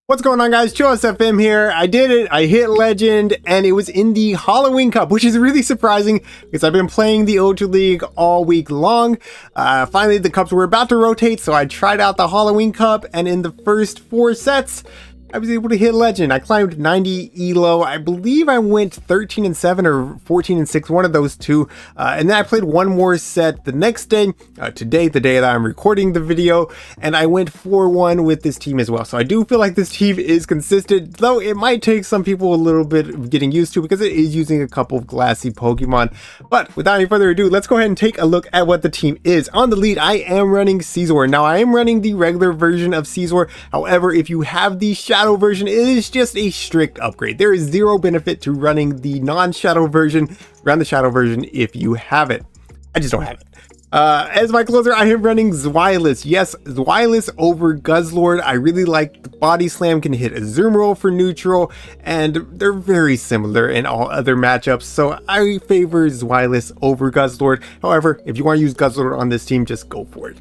What's going on, guys? ChillisFM here. I did it. I hit Legend, and it was in the Halloween Cup, which is really surprising because I've been playing the Ultra League all week long. Finally, the cups were about to rotate, so I tried out the Halloween Cup, and in the first 4 sets, I was able to hit Legend. I climbed 90 elo. I believe I went 13-7 or 14-6, one of those two. And then I played one more set the next day, today, the day that I'm recording the video, and I went 4-1 with this team as well. So I do feel like this team is consistent, though it might take some people a little bit of getting used to because it is using a couple of glassy Pokemon. But without any further ado, let's go ahead and take a look at what the team is. On the lead, I am running Scizor. Now, I am running the regular version of Scizor. However, if you have the Shadow version, it is just a strict upgrade. There is zero benefit to running the non-Shadow version. Run the Shadow version if you have it. I just don't have it. As my closer, I am running Swallet. Yes, Swallet over Guzzlord. I really like the Body Slam, can hit a Zoom Roll for neutral, and they're very similar in all other matchups, so I favor Swallet over Guzzlord. However, if you want to use Guzzlord on this team, just go for it.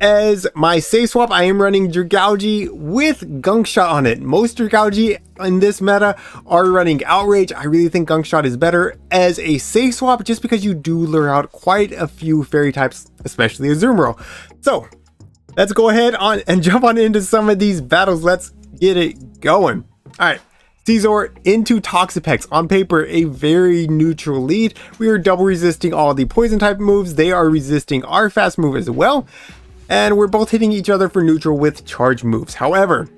As my safe swap, I am running Dragalge with Gunk Shot on it. Most Dragalge in this meta are running Outrage. I really think Gunk Shot is better as a safe swap just because you do lure out quite a few fairy types, especially a Zoom Roll. So let's go ahead on and jump on into some of these battles. Let's get it going. All right. Scizor into Toxapex. On paper, a very neutral lead. We are double resisting all the poison type moves. They are resisting our fast move as well. And we're both hitting each other for neutral with charge moves. However,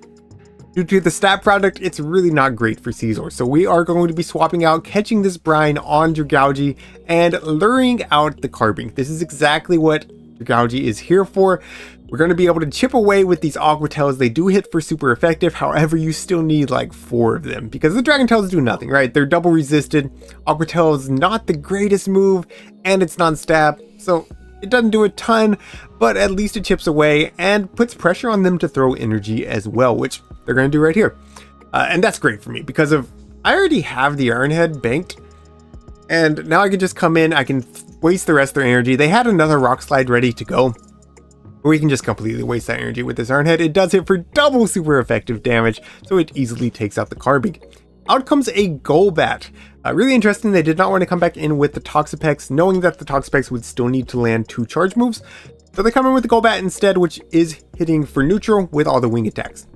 due to the stat product, it's really not great for Scizor. So we are going to be swapping out, catching this brine on Dragalge, and luring out the Carbink. This is exactly what Dragalge is here for. We're going to be able to chip away with these Aqua Tails. They do hit for super effective. However, you still need like 4 of them because the Dragon Tails do nothing, right? They're double resisted. Aqua Tail is not the greatest move, and it's non-stab. So it doesn't do a ton, but at least it chips away and puts pressure on them to throw energy as well, which they're going to do right here. And that's great for me because I already have the Iron Head banked, and now I can just come in, I can waste the rest of their energy. They had another Rock Slide ready to go. We can just completely waste that energy with this Iron Head. It does hit for double super effective damage, so it easily takes out the Carbink. Out comes a Go-Bat. Really interesting, they did not want to come back in with the Toxapex, knowing that the Toxapex would still need to land 2 charge moves. So they come in with the Go-Bat instead, which is hitting for neutral with all the wing attacks.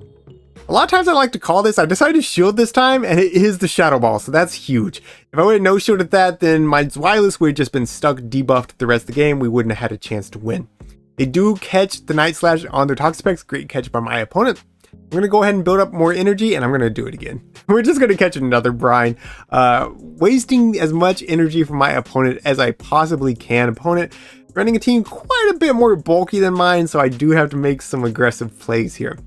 A lot of times I like to call this, I decided to shield this time, and it is the Shadow Ball, so that's huge. If I would have no-shielded that, then my Swallow would have just been stuck debuffed the rest of the game. We wouldn't have had a chance to win. They do catch the Night Slash on their Toxapex, great catch by my opponent. I'm going to go ahead and build up more energy, and I'm going to do it again. We're just going to catch another brine, wasting as much energy from my opponent as I possibly can. Opponent running a team quite a bit more bulky than mine, so I do have to make some aggressive plays here.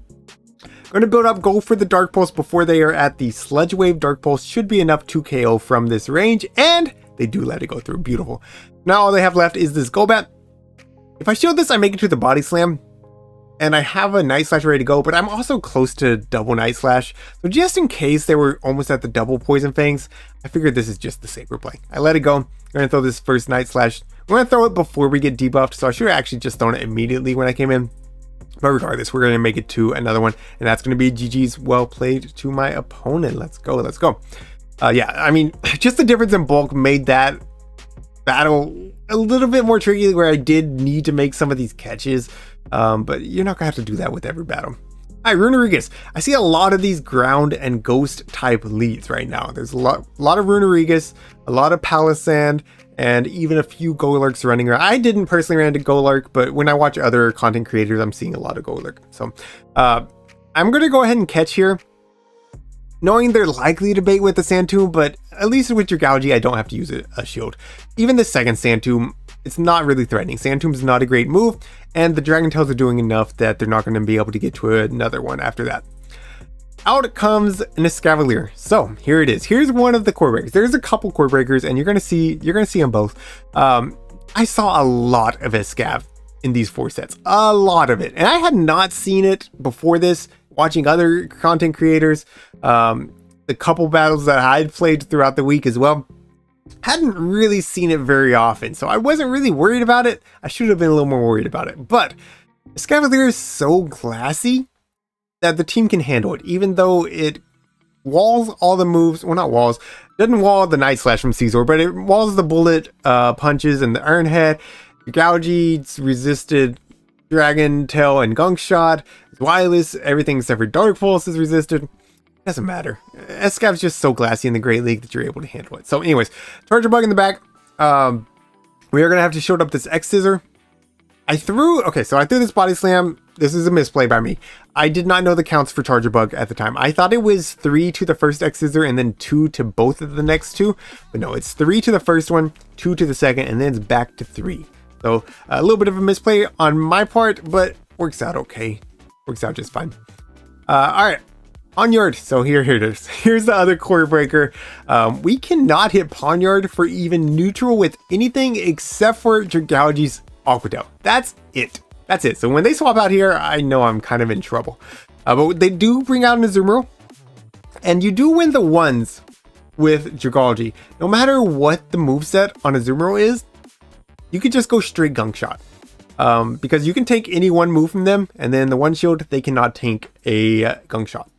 Going to build up, go for the Dark Pulse before they are at the Sludge Wave. Dark Pulse should be enough to KO from this range, and they do let it go through. Beautiful. Now all they have left is this Go-Bat. If I shield this, I make it to the Body Slam. And I have a Night Slash ready to go, but I'm also close to double Night Slash. So just in case they were almost at the double Poison Fangs, I figured this is just the safer play. I let it go. I'm going to throw this first Night Slash. I'm going to throw it before we get debuffed, so I should have actually just thrown it immediately when I came in. But regardless, we're going to make it to another one, and that's going to be GG's. Well played to my opponent. Let's go, let's go. Yeah, I mean, just the difference in bulk made that battle a little bit more tricky, where I did need to make some of these catches. But you're not gonna have to do that with every battle. All right, Runerigas. I see a lot of these ground and ghost type leads right now. There's a lot of Runerigas, a lot of Palis-San, and even a few Golurks running around. I didn't personally run into Golurk, but when I watch other content creators, I'm seeing a lot of Golurk. So I'm gonna go ahead and catch here, knowing they're likely to bait with the Sand Tomb, but at least with Dragalge, I don't have to use a shield. Even the second Sand Tomb, it's not really threatening. Sand Tomb is not a great move, and the Dragon Tails are doing enough that they're not going to be able to get to another one after that. Out comes an Escavalier. So here it is. Here's one of the core breakers. There's a couple core breakers, and you're gonna see them both. I saw a lot of Escav in these 4 sets, a lot of it, and I had not seen it before this. Watching other content creators, the couple battles that I'd played throughout the week as well, hadn't really seen it very often, so I wasn't really worried about it. I should have been a little more worried about it, but Escavalier is so glassy that the team can handle it, even though it walls all the moves. Well, not walls. Doesn't wall the Night Slash from Scizor, but it walls the bullet punches and the Iron Head. Gougy's resisted Dragon Tail and Gunk Shot. Wireless, everything except for Dark Pulse is resisted. Doesn't matter. Escav's just so glassy in the Great League that you're able to handle it. So anyways, Charger Bug in the back. We are going to have to shield up this X-Scissor. I threw this Body Slam. This is a misplay by me. I did not know the counts for Charger Bug at the time. I thought it was 3 to the first X-Scissor and then 2 to both of the next two. But no, it's 3 to the first one, 2 to the second, and then it's back to 3. So a little bit of a misplay on my part, but works out okay. Works out just fine. All right, Pawnard. So here it is. Here's the other core breaker. We cannot hit Pawnard for even neutral with anything except for Gougy's Aqua Tail. That's it. That's it. So when they swap out here, I know I'm kind of in trouble. But they do bring out an Azumarill, and you do win the ones with Gougy. No matter what the moveset on Azumarill is, you could just go straight Gunk Shot. Because you can take any one move from them, and then the one shield, they cannot tank a Gunk Shot.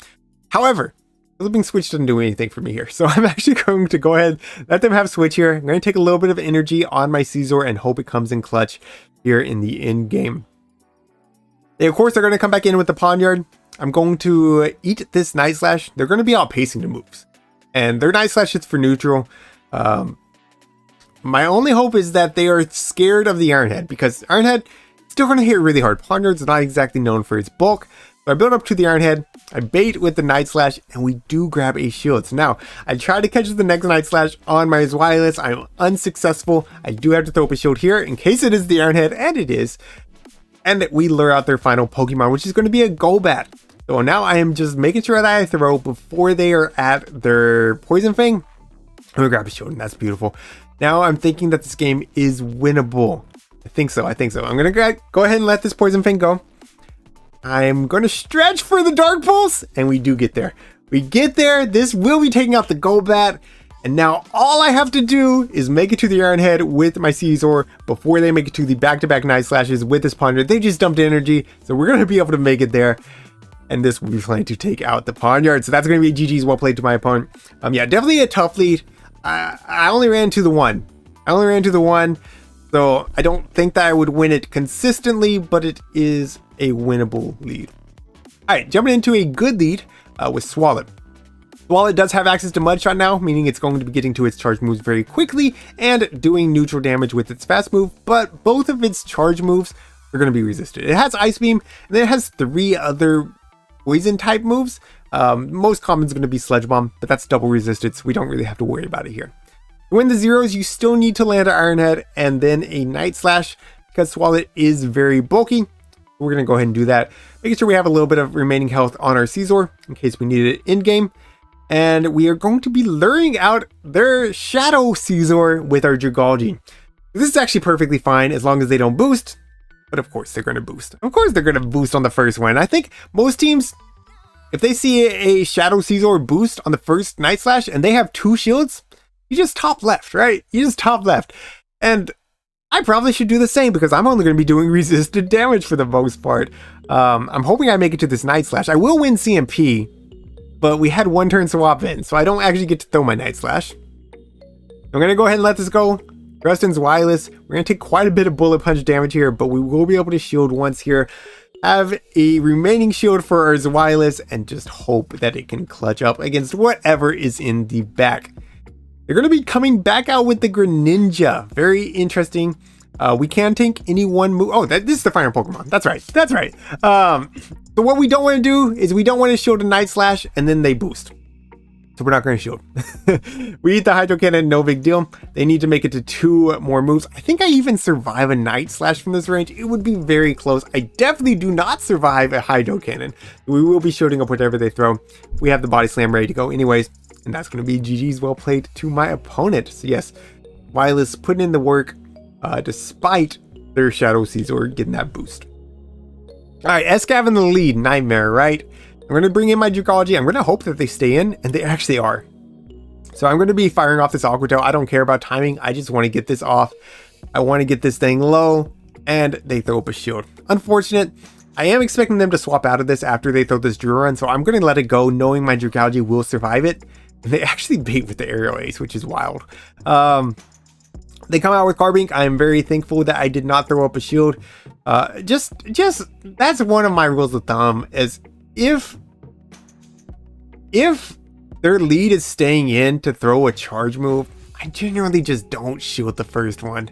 However, flipping Switch doesn't do anything for me here. So I'm actually going to go ahead, let them have Switch here. I'm going to take a little bit of energy on my Scizor and hope it comes in clutch here in the end game. They, of course, are going to come back in with the Pawnard. I'm going to eat this Night Slash. They're going to be outpacing the moves. And their Night Slash is for neutral. My only hope is that they are scared of the Iron Head, because Iron Head is still going to hit really hard. Pawnard's not exactly known for its bulk. So I build up to the Iron Head, I bait with the Night Slash, and we do grab a shield. So now, I try to catch the next Night Slash on my Wireless. I'm unsuccessful. I do have to throw up a shield here in case it is the Iron Head, and it is. And we lure out their final Pokemon, which is going to be a Go-Bat. So now I am just making sure that I throw before they are at their Poison Fang. I'm going to grab a shield, and that's beautiful. Now I'm thinking that this game is winnable. I think so. I'm going to go ahead and let this Poison Fang go. I'm going to stretch for the Dark Pulse, and we do get there. We get there. This will be taking out the Go-Bat. And now all I have to do is make it to the Iron Head with my Scizor before they make it to the back-to-back Night Slashes with this Pawnard. They just dumped energy, so we're going to be able to make it there. And this will be planning to take out the Pawnard. So that's going to be GG's well played to my opponent. Yeah, definitely a tough lead. I only ran to the one. So I don't think that I would win it consistently, but it is a winnable lead. All right, jumping into a good lead with Swallet. Swallet does have access to Mud Shot now, meaning it's going to be getting to its charge moves very quickly and doing neutral damage with its fast move, but both of its charge moves are going to be resisted. It has Ice Beam, and then it has 3 other poison type moves. Most common is going to be Sludge Bomb, but that's double resisted, so we don't really have to worry about it here. To win the zeros, you still need to land an Iron Head and then a Night Slash, because Swallet is very bulky. We're going to go ahead and do that, making sure we have a little bit of remaining health on our Scizor in case we need it in game. And we are going to be luring out their Shadow Scizor with our Gougy. This is actually perfectly fine as long as they don't boost, but of course they're going to boost. Of course they're going to boost on the first one. I think most teams, if they see a Shadow Scizor boost on the first Night Slash and they have 2 shields, you just top left, right? You just top left. And I probably should do the same because I'm only going to be doing resisted damage for the most part. I'm hoping I make it to this Night Slash. I will win CMP, but we had 1 turn swap in, so I don't actually get to throw my Night Slash. I'm going to go ahead and let this go. Justin's Wireless. We're going to take quite a bit of Bullet Punch damage here, but we will be able to shield once here. Have a remaining shield for our Wireless and just hope that it can clutch up against whatever is in the back. They're going to be coming back out with the Greninja. Very interesting. We can tank any one move. Oh, this is the final Pokemon. That's right. So what we don't want to do is we don't want to shield a Night Slash and then they boost. So we're not going to shield. We eat the Hydro Cannon, no big deal. They need to make it to 2 more moves. I think I even survive a Night Slash from this range. It would be very close. I definitely do not survive a Hydro Cannon. We will be shielding up whatever they throw. We have the Body Slam ready to go anyways. And that's going to be GG's well played to my opponent. So yes, Wireless putting in the work despite their Shadow Scizor getting that boost. All right, Escav in the lead. Nightmare, right? I'm going to bring in my Gougy. I'm going to hope that they stay in, and they actually are. So I'm going to be firing off this Aqua Tail. I don't care about timing. I just want to get this off. I want to get this thing low, and they throw up a shield. Unfortunate. I am expecting them to swap out of this after they throw this Drill Run, so I'm going to let it go, knowing my Dragalge will survive it. And they actually bait with the Aerial Ace, which is wild. They come out with Carbink. I am very thankful that I did not throw up a shield. Just that's one of my rules of thumb, is if their lead is staying in to throw a charge move, I generally just don't shield the first one.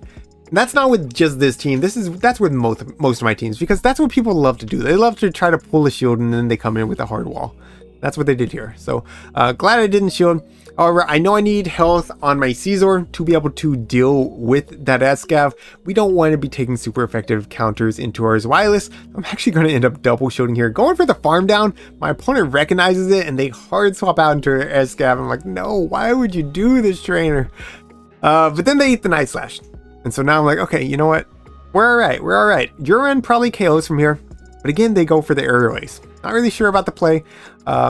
And that's not with just this team. That's with most of my teams, because that's what people love to do. They love to try to pull a shield and then they come in with a hard wall. That's what they did here. So glad I didn't shield. However, I know I need health on my Scizor to be able to deal with that Escav. We don't want to be taking super effective counters into our Zweilous. I'm actually going to end up double shielding here. Going for the farm down, my opponent recognizes it and they hard swap out into their Escav. I'm like, no, why would you do this, trainer? But then they eat the Night Slash. And so now I'm like, okay, you know what? We're all right. We're all right. Duran probably KOs from here. But again, they go for the Aerial Ace. Not really sure about the play.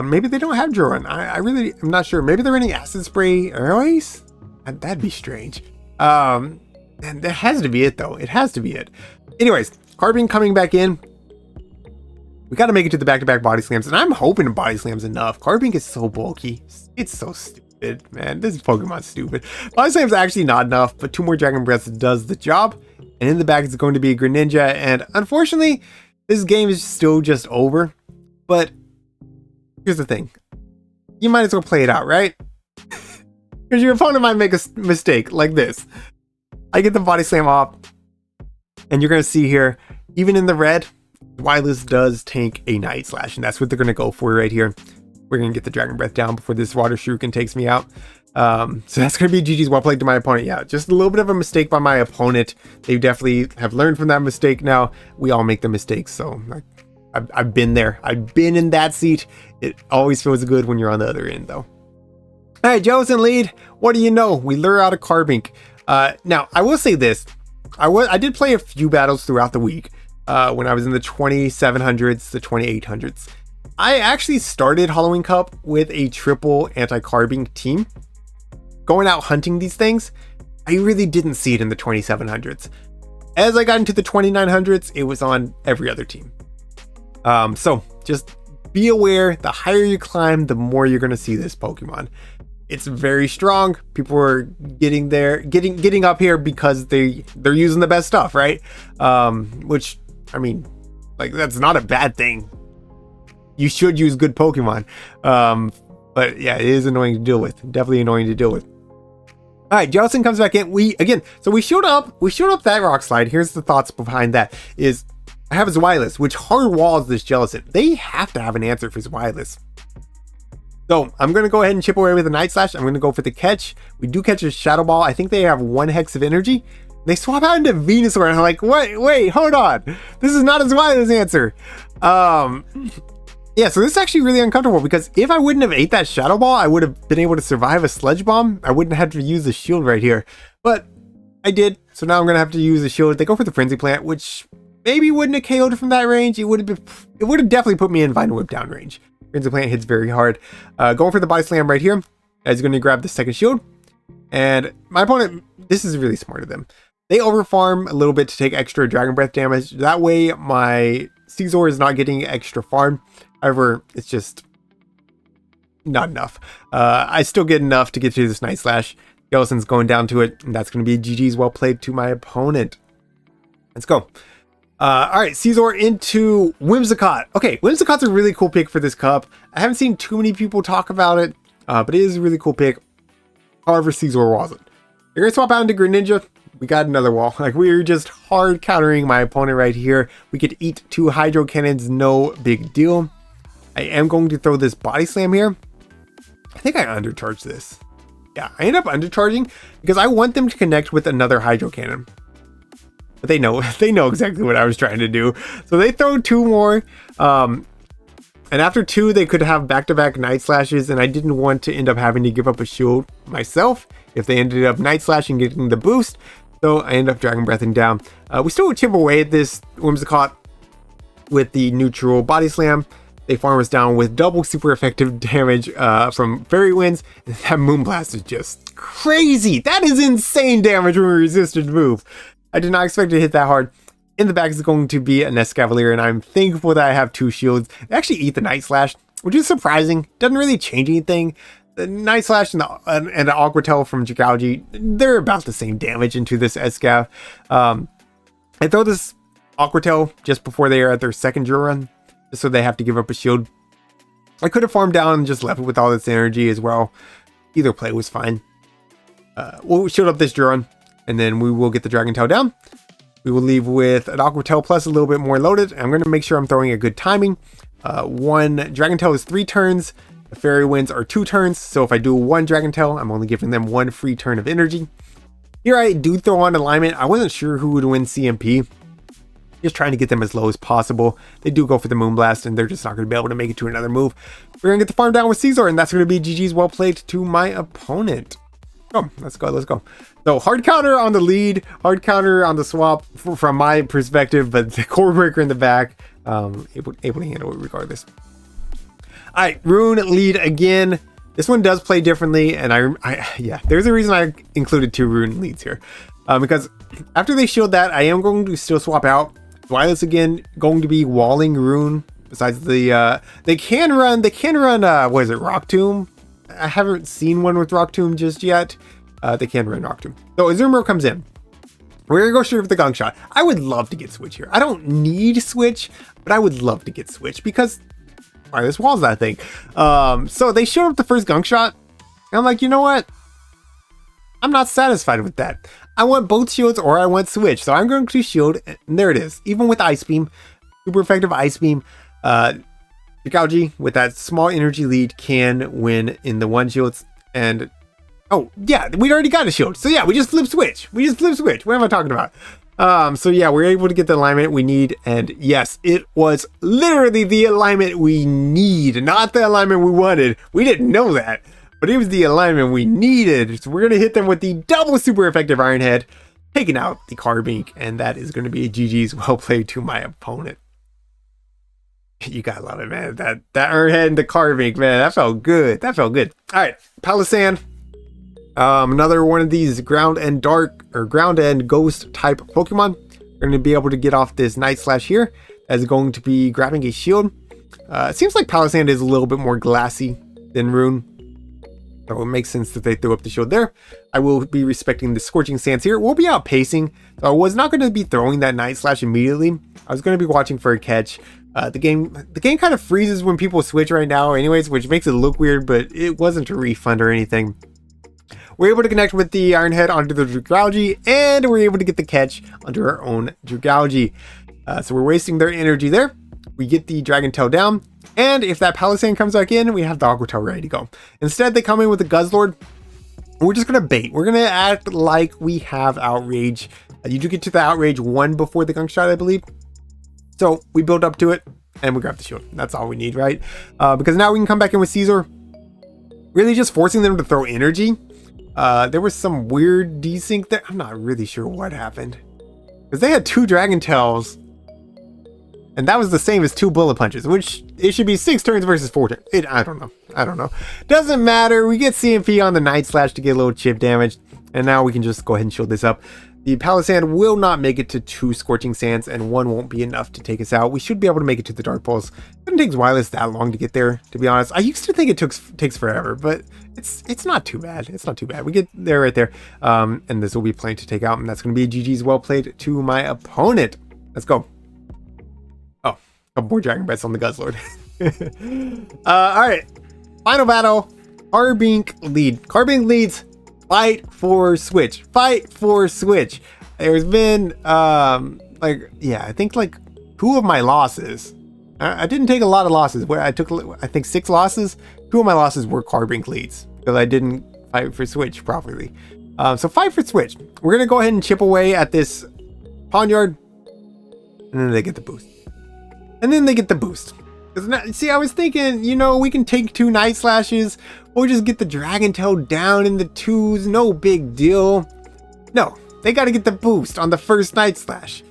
Maybe they don't have Duran. I really am not sure. Maybe they're running Acid Spray Aerial Ace? That'd be strange. And that has to be it, though. It has to be it. Anyways, Carbink coming back in. We got to make it to the back-to-back Body Slams. And I'm hoping Body Slams enough. Carbink is so bulky. It's so stupid, man. This Pokemon's stupid. Body Slam's actually not enough, but 2 more Dragon Breaths does the job. And in the back is going to be a Greninja. And unfortunately, this game is still just over. But here's the thing. You might as well play it out, right? Because your opponent might make a mistake like this. I get the Body Slam off. And you're going to see here, even in the red, Zweilous does tank a Night Slash. And that's what they're going to go for right here. We're going to get the Dragon Breath down before this Water Shuriken takes me out. So that's going to be GG's. Well played to my opponent. Yeah, just a little bit of a mistake by my opponent. They definitely have learned from that mistake now. We all make the mistakes, so I've been there. I've been in that seat. It always feels good when you're on the other end, though. All right, Joe's in lead. What do you know? We lure out a Carbink. Now, I will say this. I did play a few battles throughout the week when I was in the 2700s, the 2800s. I actually started Halloween Cup with a triple anti-Carbink team. Going out hunting these things, I really didn't see it in the 2700s. As I got into the 2900s, it was on every other team. So just be aware, the higher you climb, the more you're going to see this Pokemon. It's very strong. People are getting there, getting up here because they're using the best stuff, right? Which, I mean, like, that's not a bad thing. You should use good Pokemon. But yeah, it is annoying to deal with. Definitely annoying to deal with. All right, Jellicent comes back in. We showed up that Rock Slide. Here's the thoughts behind that is I have a Zweilous, which hard walls this Jellicent. They have to have an answer for Zweilous. So I'm going to go ahead and chip away with a Night Slash. I'm going to go for the catch. We do catch a Shadow Ball. I think they have 1 Hex of Energy. They swap out into Venusaur, and I'm like, wait, hold on. This is not a Zweilous answer. Yeah, so this is actually really uncomfortable because if I wouldn't have ate that Shadow Ball, I would have been able to survive a Sludge Bomb. I wouldn't have to use the shield right here, but I did. So now I'm going to have to use the shield. They go for the Frenzy Plant, which maybe wouldn't have KO'd from that range. It would have definitely put me in Vine Whip down range. Frenzy Plant hits very hard. Going for the Body Slam right here. As going to grab the second shield. And my opponent, this is really smart of them. They overfarm a little bit to take extra Dragon Breath damage. That way my Scizor is not getting extra farm. However, it's just not enough. I still get enough to get through this Night Slash. Jellicent's going down to it, and that's going to be GG's. Well played to my opponent. Let's go. All right, Scizor into Whimsicott. Okay, Whimsicott's a really cool pick for this cup. I haven't seen too many people talk about it, but it is a really cool pick. However, Scizor wasn't. You're going to swap out into Greninja. We got another wall. Like, we're just hard countering my opponent right here. We could eat 2 Hydro Cannons, no big deal. I am going to throw this Body Slam here. I think I undercharged this. Yeah, I end up undercharging because I want them to connect with another Hydro Cannon. But they know exactly what I was trying to do. So they throw 2 more. And after 2, they could have back-to-back Night Slashes. And I didn't want to end up having to give up a shield myself if they ended up Night Slashing, getting the boost. So I end up Dragon Breathing down. We still chip away at this Whimsicott with the neutral Body Slam. They farm us down with double super effective damage from Fairy Winds. And that Moonblast is just crazy. That is insane damage when we resisted move. I did not expect to hit that hard. In the back is going to be an Escavalier, and I'm thankful that I have 2 shields. They actually eat the Night Slash, which is surprising. Doesn't really change anything. The Night Slash and the Aqua Tail from Jigauji, they're about the same damage into this Escav. I throw this Aqua Tail just before they are at their second drill run, just so they have to give up a shield. I could have farmed down and just left it with all this energy as well. Either play was fine. We'll shield up this drill run, and then we will get the Dragon Tail down. We will leave with an Aqua Tail plus a little bit more loaded. I'm going to make sure I'm throwing a good timing. One Dragon Tail is 3 turns. The Fairy Winds are 2 turns. So if I do 1 Dragon Tail, I'm only giving them 1 free turn of energy. Here I do throw on alignment. I wasn't sure who would win CMP. Just trying to get them as low as possible. They do go for the Moonblast, and they're just not going to be able to make it to another move. We're going to get the farm down with Caesar, and that's going to be GG's well played to my opponent. Oh, let's go, let's go. So hard counter on the lead, hard counter on the swap from my perspective, but the core breaker in the back, able to handle it regardless. All right, Rune lead again. This one does play differently, and yeah, there's a reason I included 2 Rune leads here. Because after they shield that, I am going to still swap out. Swilus again, going to be walling Rune. Besides the, they can run, what is it, Rock Tomb? I haven't seen one with Rock Tomb just yet. They can run Rock Tomb. So Azumarill comes in. We're gonna go straight for the Gunk Shot. I would love to get Switch here. I don't need Switch, but I would love to get Switch because this walls that thing. So they showed up the first Gunk Shot, and I'm like, you know what? I'm not satisfied with that. I want both shields or I want Switch. So I'm going to shield, and there it is. Even with Ice Beam, super effective Ice Beam. Jigauji with that small energy lead can win in the 1 shields. And oh yeah, we already got a shield. So yeah, we just flip Switch. What am I talking about? So yeah, we're able to get the alignment we need. And yes, it was literally the alignment we need, not the alignment we wanted. We didn't know that, but it was the alignment we needed. So we're going to hit them with the double super effective Iron Head, taking out the Carbink, and that is going to be a GG's well played to my opponent. You gotta love it, man. That Iron Head and the Carbink, man, that felt good. All right, Palis-San. Another one of these ground and ghost type Pokemon. We're going to be able to get off this Night Slash here. That's going to be grabbing a shield. It seems like Palis-San is a little bit more glassy than Rune. So it makes sense that they threw up the shield there. I will be respecting the Scorching Sands here. We'll be outpacing. So I was not going to be throwing that Night Slash immediately. I was going to be watching for a catch. The game kind of freezes when people switch right now anyways, which makes it look weird, but it wasn't a refund or anything. We're able to connect with the Iron Head onto the Jigauji, and we're able to get the catch under our own Jigauji. So we're wasting their energy there. We get the Dragon Tail down, and if that Palis-San comes back in, we have the Aqua Tail ready to go. Instead, they come in with the Guzzlord. We're just going to bait. We're going to act like we have Outrage. You do get to the Outrage 1 before the Gunk Shot, I believe. So we build up to it, and we grab the shield. That's all we need, right? Because now we can come back in with Caesar. Really just forcing them to throw energy. There was some weird desync there. I'm not really sure what happened. Because they had 2 Dragon Tails. And that was the same as 2 Bullet Punches, which it should be 6 turns versus 4 turns. I don't know. Doesn't matter. We get CMP on the Night Slash to get a little chip damage. And now we can just go ahead and shield this up. The Palis-San will not make it to 2 Scorching Sands, and 1 won't be enough to take us out. We should be able to make it to the Dark Pulse. It doesn't take Swilus that long to get there, to be honest. I used to think it takes forever, but it's not too bad. We get there right there. And this will be playing to take out, and that's going to be GG's well played to my opponent. Let's go. Oh, a couple more Dragon Breaths on the Guzzlord. All right. Final battle. Carbink lead. Carbink leads. Fight for Switch. There's been, I think like 2 of my losses. I didn't take a lot of losses. Where I took, I think 6 losses. 2 of my losses were Carbink leads because I didn't fight for Switch properly. So fight for Switch. We're going to go ahead and chip away at this Pawnard. And then they get the boost. See, I was thinking, we can take 2 Night Slashes or just get the Dragon Tail down in the 2s. No big deal. No, they got to get the boost on the first Night Slash.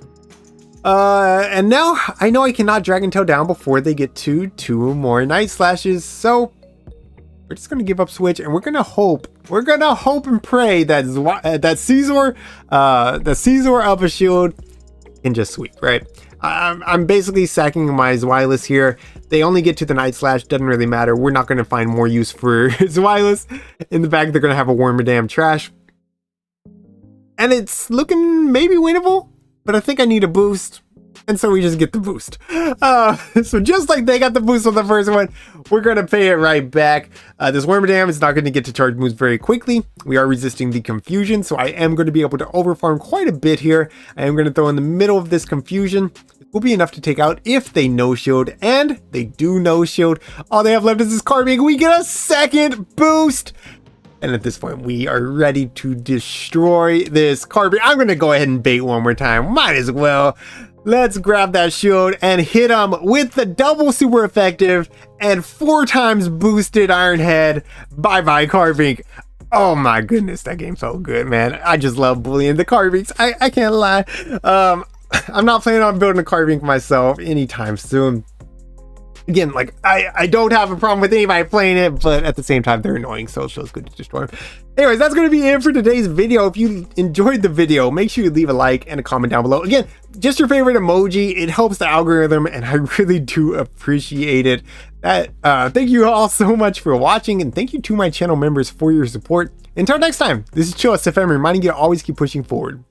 And now I know I cannot Dragon Tail down before they get to 2 more Night Slashes. So we're just going to give up Switch, and we're going to hope and pray that Caesar up a shield and just sweep, right? I'm basically sacking my Zweilous here. They only get to the Night Slash, doesn't really matter. We're not going to find more use for Zweilous. In the back, they're going to have a Wormadam Trash. And it's looking maybe winnable, but I think I need a boost. And so we just get the boost. So just like they got the boost on the first one, we're going to pay it right back. This Wormadam is not going to get to charge moves very quickly. We are resisting the confusion, so I am going to be able to overfarm quite a bit here. I am going to throw in the middle of this confusion. It will be enough to take out if they no-shield, and they do no-shield. All they have left is this Carbink. We get a second boost. And at this point, we are ready to destroy this Carbink. I'm going to go ahead and bait one more time. Might as well. Let's grab that shield and hit him with the double super effective and 4 times boosted Iron Head. Bye-bye, Carbink. Oh my goodness, that game felt good, man. I just love bullying the Carbinks. I can't lie. I'm not planning on building a Carbink myself anytime soon. Again, like, I don't have a problem with anybody playing it, but at the same time, they're annoying, so it feels good to destroy them. Anyways, that's going to be it for today's video. If you enjoyed the video, make sure you leave a like and a comment down below. Again, just your favorite emoji. It helps the algorithm, and I really do appreciate it. Thank you all so much for watching, and thank you to my channel members for your support. Until next time, this is ChillisFM reminding you to always keep pushing forward.